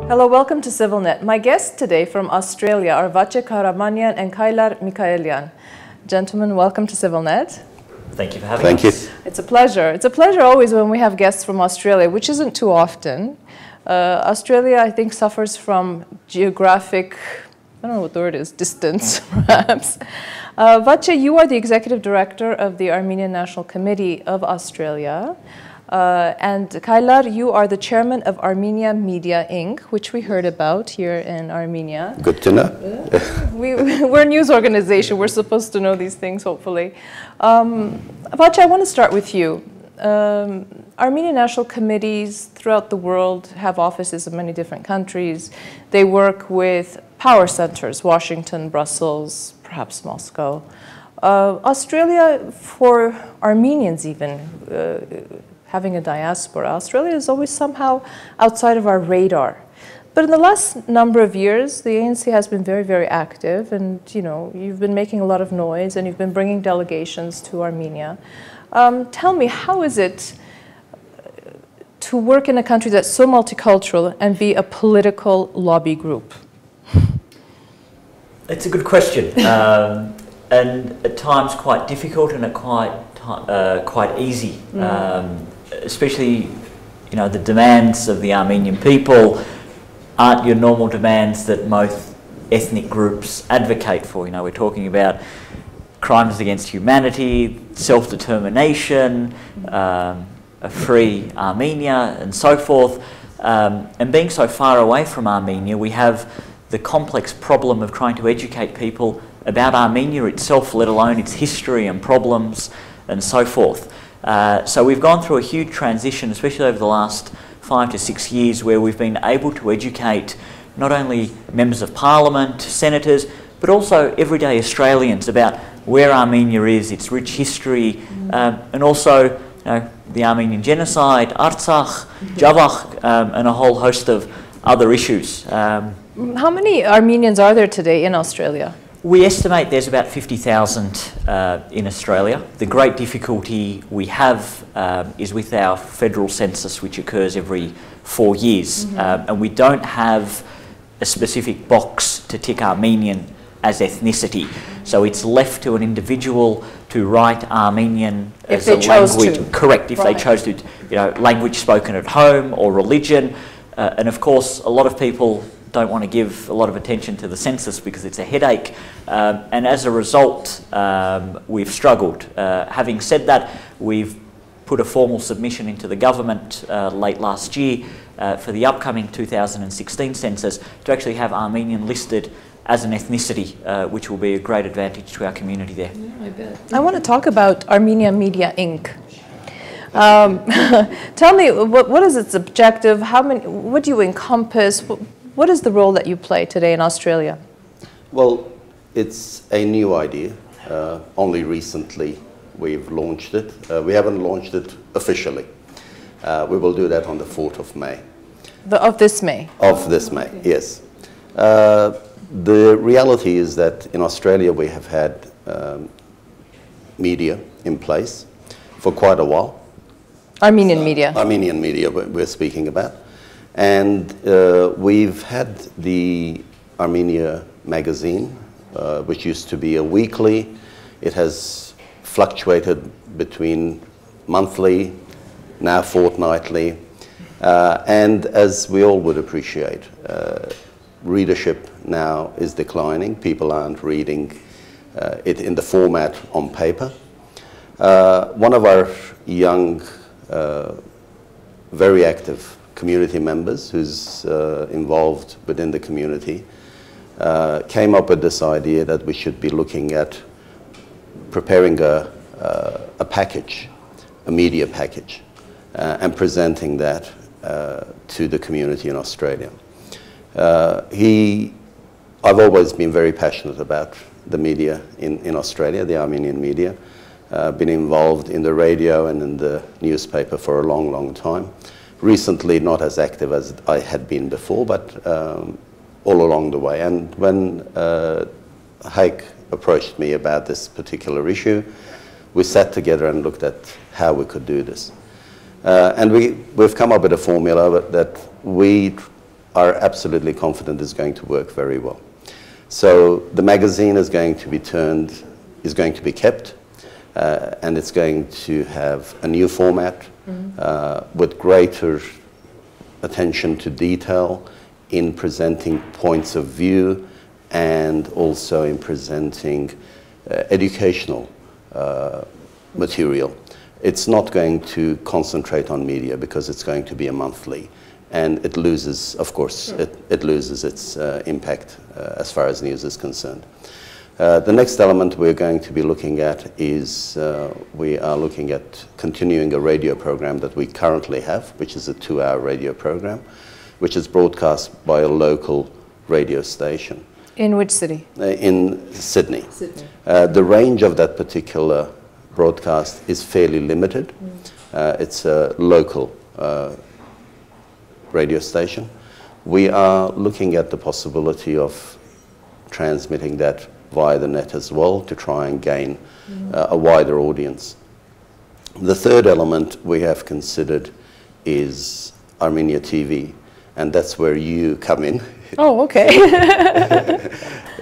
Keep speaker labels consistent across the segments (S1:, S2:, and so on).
S1: Hello, welcome to CivilNet. My guests today from Australia are Vache Kahramanian and Kaylar Michaelian. Gentlemen, welcome to CivilNet.
S2: Thank you for having us. Thank you.
S1: It's a pleasure. It's a pleasure always when we have guests from Australia, which isn't too often. Australia, I think, suffers from geographic, I don't know what the word is, distance, perhaps. Vache, you are the executive director of the Armenian National Committee of Australia. And Kaylar, you are the chairman of Armenia Media Inc, which we heard about here in Armenia.
S3: Good to know.
S1: We're a news organization. We're supposed to know these things, hopefully. Vache, I want to start with you. Armenian national committees throughout the world have offices in many different countries. They work with power centers, Washington, Brussels, perhaps Moscow. Australia, for Armenians even, having a diaspora, Australia is always somehow outside of our radar. But in the last number of years, the ANC has been very, very active, and you've been making a lot of noise, and you've been bringing delegations to Armenia. Tell me, how is it to work in a country that's so multicultural and be a political lobby group?
S2: It's a good question, and at times quite difficult and quite easy. Especially, the demands of the Armenian people aren't your normal demands that most ethnic groups advocate for. We're talking about crimes against humanity, self-determination, a free Armenia, and so forth. And being so far away from Armenia, we have the complex problem of trying to educate people about Armenia itself, let alone its history and problems, and so forth. So we've gone through a huge transition, especially over the last 5 to 6 years, where we've been able to educate not only members of parliament, senators, but also everyday Australians about where Armenia is, its rich history, and also the Armenian genocide, Artsakh, Javakh, and a whole host of other issues.
S1: How many Armenians are there today in Australia?
S2: We estimate there's about 50,000 in Australia. The great difficulty we have is with our federal census, which occurs every 4 years. And we don't have a specific box to tick Armenian as ethnicity. So it's left to an individual to write Armenian as a language. Correct, if they chose to, language spoken at home or religion. And of course, a lot of people don't want to give a lot of attention to the census because it's a headache, and as a result we've struggled. Having said that, we've put a formal submission into the government late last year for the upcoming 2016 census to actually have Armenian listed as an ethnicity, which will be a great advantage to our community there.
S1: Yeah, I bet. I want to talk about Armenia Media Inc. Tell me, what is its objective? What do you encompass? What is the role that you play today in Australia?
S3: Well, it's a new idea. Only recently we've launched it. We haven't launched it officially. We will do that on the 4th of May.
S1: Of this May?
S3: Of this May, okay. Yes. The reality is that in Australia we have had media in place for quite a while.
S1: Armenian media?
S3: Armenian media we're speaking about. And we've had the Armenia magazine, which used to be a weekly. It has fluctuated between monthly, now fortnightly. And as we all would appreciate, readership now is declining. People aren't reading it in the format on paper. One of our young, very active community members who's involved within the community came up with this idea that we should be looking at preparing a package, a media package, and presenting that to the community in Australia. I've always been very passionate about the media in Australia, the Armenian media. Been involved in the radio and in the newspaper for a long, long time. Recently, not as active as I had been before, but all along the way. And when Haik approached me about this particular issue, we sat together and looked at how we could do this. And we've come up with a formula that are absolutely confident is going to work very well. So the magazine is going to be kept, and it's going to have a new format with greater attention to detail in presenting points of view and also in presenting educational material. It's not going to concentrate on media because it's going to be a monthly, and it loses, of course, it loses its impact as far as news is concerned. The next element we're going to be looking at is we are looking at continuing a radio program that we currently have, which is a 2-hour radio program, which is broadcast by a local radio station.
S1: In which city?
S3: In Sydney. The range of that particular broadcast is fairly limited. It's a local radio station. We are looking at the possibility of transmitting that via the net as well to try and gain a wider audience. The third element we have considered is Armenia TV, and that's where you come in.
S1: Oh, okay.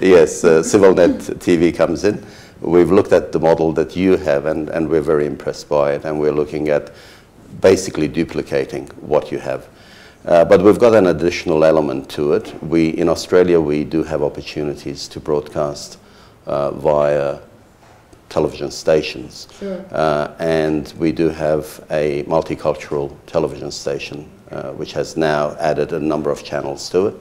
S3: Yes, ＳիվիլНեթ TV comes in. We've looked at the model that you have, and we're very impressed by it, and we're looking at basically duplicating what you have. But we've got an additional element to it. In Australia, we do have opportunities to broadcast via television stations.
S1: Sure.
S3: And we do have a multicultural television station, which has now added a number of channels to it.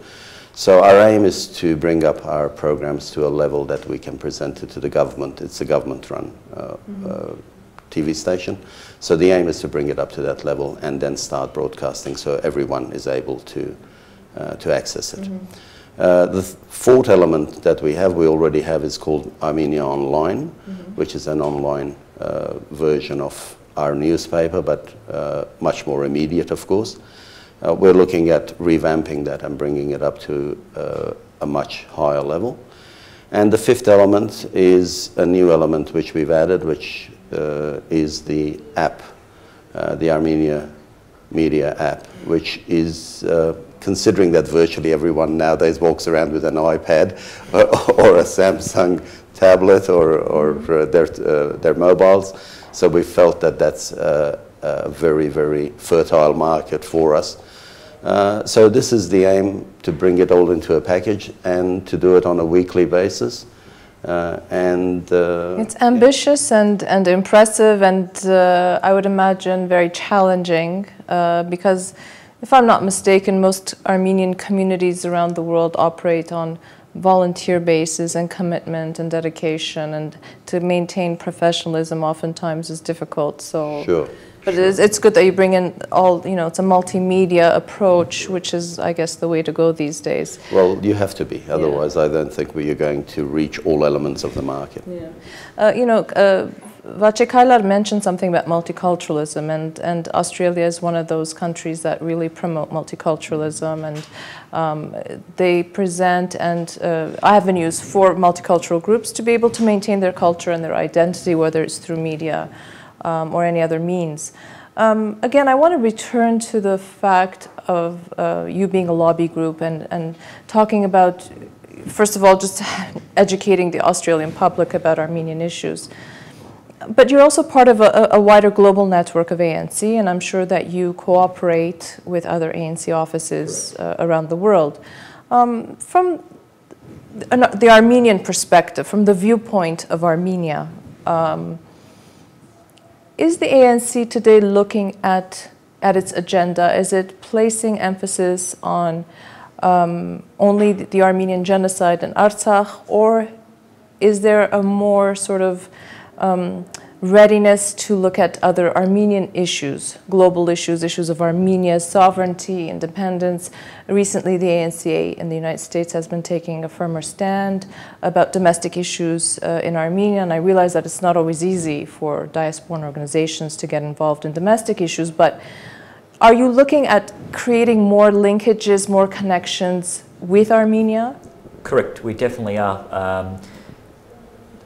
S3: So our aim is to bring up our programs to a level that we can present it to the government. It's a government-run TV station. So the aim is to bring it up to that level and then start broadcasting so everyone is able to access it. The fourth element that we already have is called Armenia Online, which is an online version of our newspaper, but much more immediate, of course. We're looking at revamping that and bringing it up to a much higher level. And the fifth element is a new element which we've added, which is the app, the Armenia Media app, which is considering that virtually everyone nowadays walks around with an iPad or a Samsung tablet or their mobiles. So we felt that that's a very, very fertile market for us. So this is the aim, to bring it all into a package and to do it on a weekly basis. It's
S1: ambitious and impressive, and I would imagine very challenging because, if I'm not mistaken, most Armenian communities around the world operate on volunteer basis and commitment and dedication, and to maintain professionalism oftentimes is difficult. So,
S3: sure.
S1: But it's good that you bring in all, it's a multimedia approach, which is, I guess, the way to go these days.
S3: Well, you have to be, otherwise I don't think we are going to reach all elements of the market.
S1: Yeah. Vache Kaylar mentioned something about multiculturalism, and Australia is one of those countries that really promote multiculturalism, and they present avenues for multicultural groups to be able to maintain their culture and their identity, whether it's through media or any other means. Again, I want to return to the fact of you being a lobby group and talking about, first of all, just educating the Australian public about Armenian issues. But you're also part of a wider global network of ANC, and I'm sure that you cooperate with other ANC offices around the world. From the Armenian perspective, from the viewpoint of Armenia, is the ANC today looking at its agenda? Is it placing emphasis on only the Armenian genocide in Artsakh, or is there a more sort of readiness to look at other Armenian issues, global issues, issues of Armenia's sovereignty, independence? Recently, the ANC in the United States has been taking a firmer stand about domestic issues in Armenia, and I realize that it's not always easy for diasporan organizations to get involved in domestic issues, but are you looking at creating more linkages, more connections with Armenia?
S2: Correct, we definitely are.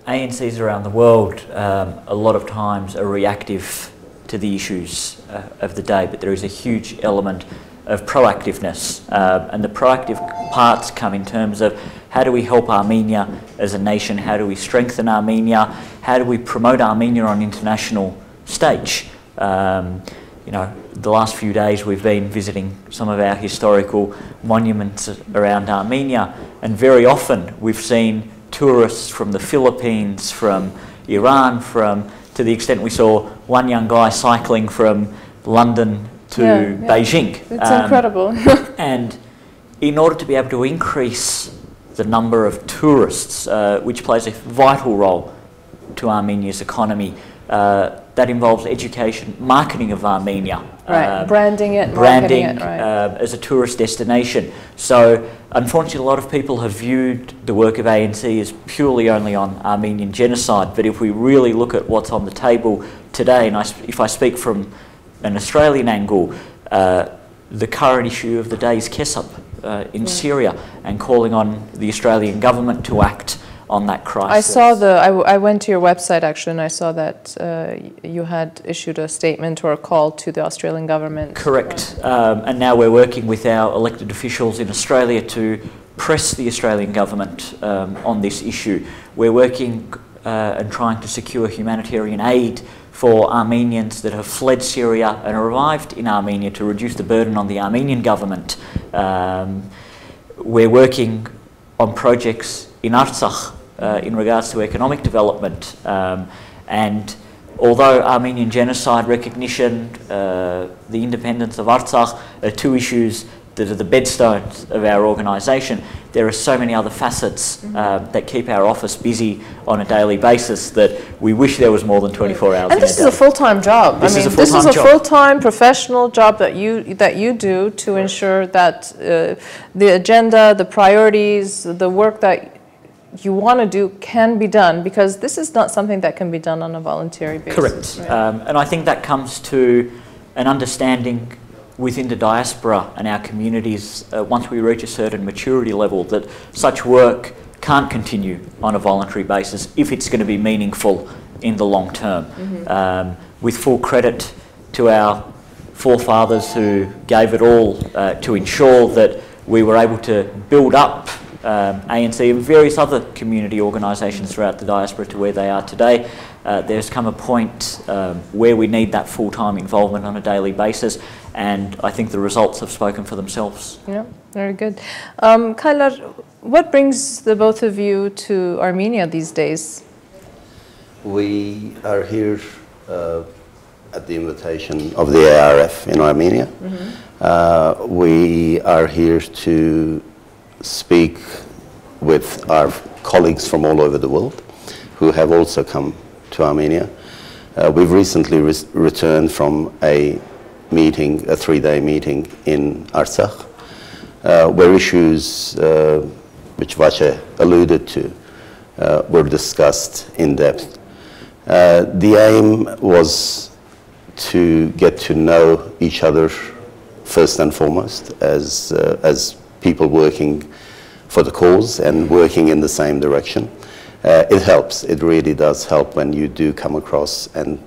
S2: ANCs around the world a lot of times are reactive to the issues of the day, but there is a huge element of proactiveness. And the proactive parts come in terms of how do we help Armenia as a nation, how do we strengthen Armenia, how do we promote Armenia on international stage. You know, the last few days we've been visiting some of our historical monuments around Armenia, and very often we've seen tourists from the Philippines, from Iran, to the extent we saw one young guy cycling from London to Beijing.
S1: It's incredible.
S2: And in order to be able to increase the number of tourists, which plays a vital role to Armenia's economy, that involves education, marketing of Armenia.
S1: Right, branding it,
S2: branding
S1: marketing it, right.
S2: As a tourist destination. So unfortunately a lot of people have viewed the work of ANC as purely only on Armenian genocide, but if we really look at what's on the table today, and if I speak from an Australian angle, the current issue of the day is Kesab in Syria, and calling on the Australian government to act on that crisis.
S1: I went to your website actually, and I saw that you had issued a statement or a call to the Australian government.
S2: Correct. And now we're working with our elected officials in Australia to press the Australian government on this issue. We're working and trying to secure humanitarian aid for Armenians that have fled Syria and arrived in Armenia to reduce the burden on the Armenian government. We're working on projects in Artsakh in regards to economic development, and although Armenian genocide recognition, the independence of Artsakh are two issues that are the bedstones of our organisation, there are so many other facets that keep our office busy on a daily basis that we wish there was more than 24 hours.
S1: And this is a full-time job.
S2: This is
S1: a full-time professional job that you do to ensure that the agenda, the priorities, the work that you want to do can be done, because this is not something that can be done on a voluntary basis.
S2: Correct. Right? And I think that comes to an understanding within the diaspora and our communities, once we reach a certain maturity level, that such work can't continue on a voluntary basis if it's going to be meaningful in the long term. With full credit to our forefathers who gave it all to ensure that we were able to build up ANC and various other community organisations throughout the diaspora to where they are today. There's come a point where we need that full-time involvement on a daily basis, and I think the results have spoken for themselves. Yeah,
S1: very good. Kaylar, what brings the both of you to Armenia these days?
S3: We are here at the invitation of the ARF in Armenia. We are here to speak with our colleagues from all over the world who have also come to Armenia. We've recently returned from a meeting, a 3-day meeting in Artsakh, where issues which Vache alluded to were discussed in depth. The aim was to get to know each other first and foremost as people working for the cause and working in the same direction. It helps, it really does help when you do come across and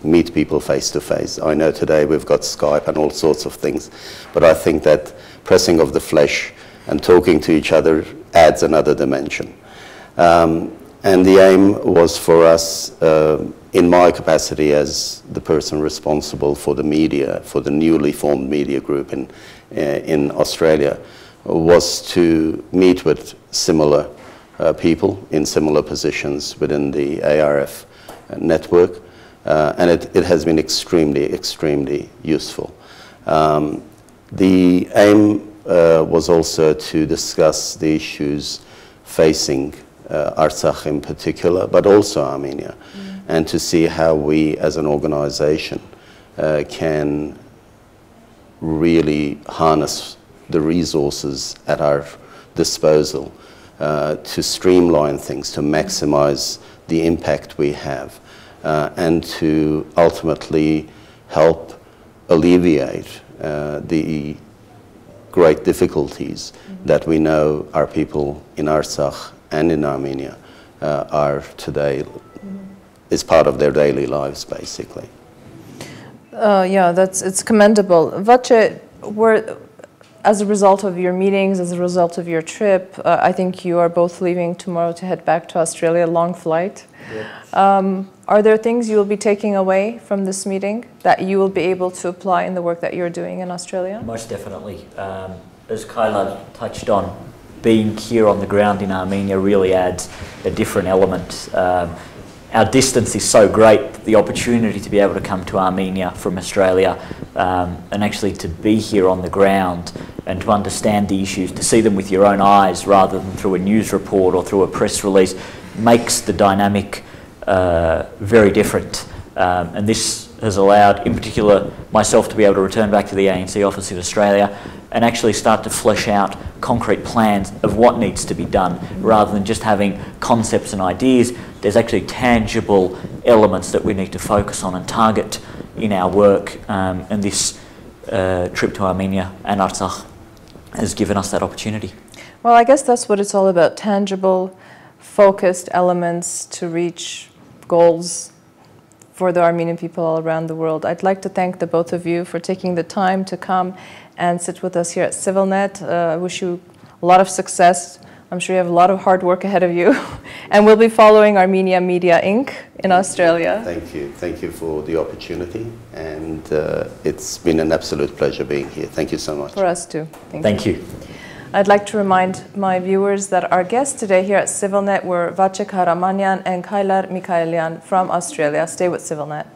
S3: meet people face to face. I know today we've got Skype and all sorts of things, but I think that pressing of the flesh and talking to each other adds another dimension. And the aim was for us, in my capacity as the person responsible for the media, for the newly formed media group in Australia, was to meet with similar people in similar positions within the ARF network, and it has been extremely useful. The aim was also to discuss the issues facing Artsakh in particular, but also Armenia, and to see how we as an organization can really harness the resources at our disposal to streamline things, to maximize the impact we have, and to ultimately help alleviate the great difficulties that we know our people in Artsakh and in Armenia are today, is part of their daily lives, basically.
S1: Yeah, it's commendable. Vache, as a result of your meetings, as a result of your trip, I think you are both leaving tomorrow to head back to Australia, long flight. Yep. Are there things you will be taking away from this meeting that you will be able to apply in the work that you're doing in Australia?
S2: Most definitely. As Kaylar touched on, being here on the ground in Armenia really adds a different element. Our distance is so great, the opportunity to be able to come to Armenia from Australia and actually to be here on the ground and to understand the issues, to see them with your own eyes rather than through a news report or through a press release, makes the dynamic very different. And this has allowed, in particular, myself to be able to return back to the ANC office in Australia and actually start to flesh out concrete plans of what needs to be done, rather than just having concepts and ideas. There's actually tangible elements that we need to focus on and target in our work, and this trip to Armenia and Artsakh has given us that opportunity.
S1: Well, I guess that's what it's all about, tangible, focused elements to reach goals for the Armenian people all around the world. I'd like to thank the both of you for taking the time to come and sit with us here at ＳիվիլՆեթ. I wish you a lot of success. I'm sure you have a lot of hard work ahead of you. And we'll be following Armenia Media Inc. in Australia.
S3: Thank you. Thank you for the opportunity. And it's been an absolute pleasure being here. Thank you so much.
S1: For us too.
S2: Thank you.
S1: I'd like to remind my viewers that our guests today here at ＳիվիլՆեթ were Vache Kahramanian and Kaylar Michaelian from Australia. Stay with ＳիվիլՆeթ.